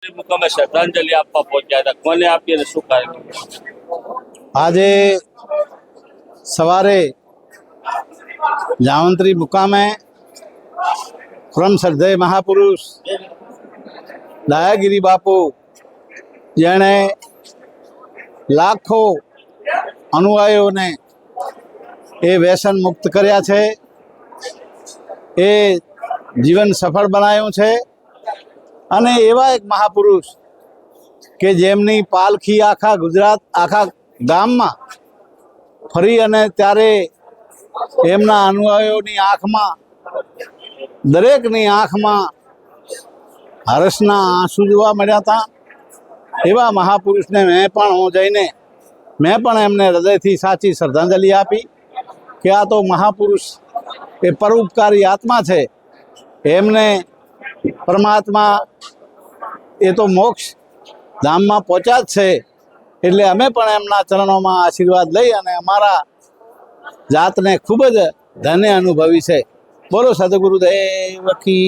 મુકામે શ્રદ્ધાંજલિ આપવા પહોંચ્યા હતા. કોને આપી અને શું કાર્યક્રમ? આજે સવારે જાવંત્રી મુકામે પરમ શ્રદ્ધેય મહાપુરુષ દાયાગીરી બાપુ, જેણે લાખો અનુયાયીઓને એ વ્યસન મુક્ત કર્યા છે, એ જીવન સફળ બનાવ્યું છે. અને એવા એક મહાપુરુષ કે જેમની પાલખી આખા ગુજરાત, આખા ગામમાં ફરી, અને ત્યારે એમના અનુયાયીઓની આંખમાં, દરેકની આંખમાં હર્ષના આંસુ જોવા મળ્યા હતા. એવા મહાપુરુષને હું જઈને મેં પણ એમને હૃદયથી સાચી શ્રદ્ધાંજલિ આપી કે આ તો મહાપુરુષ એ પરોપકારી આત્મા છે. એમને પરમાત્મા એ તો મોક્ષ ધામમાં પહોંચ્યા જ છે. એટલે અમે પણ એમના ચરણોમાં આશીર્વાદ લઈ અને અમારા જાતને ખૂબ જ ધન્ય અનુભવી છે. બોલો સદગુરુદેવ કી.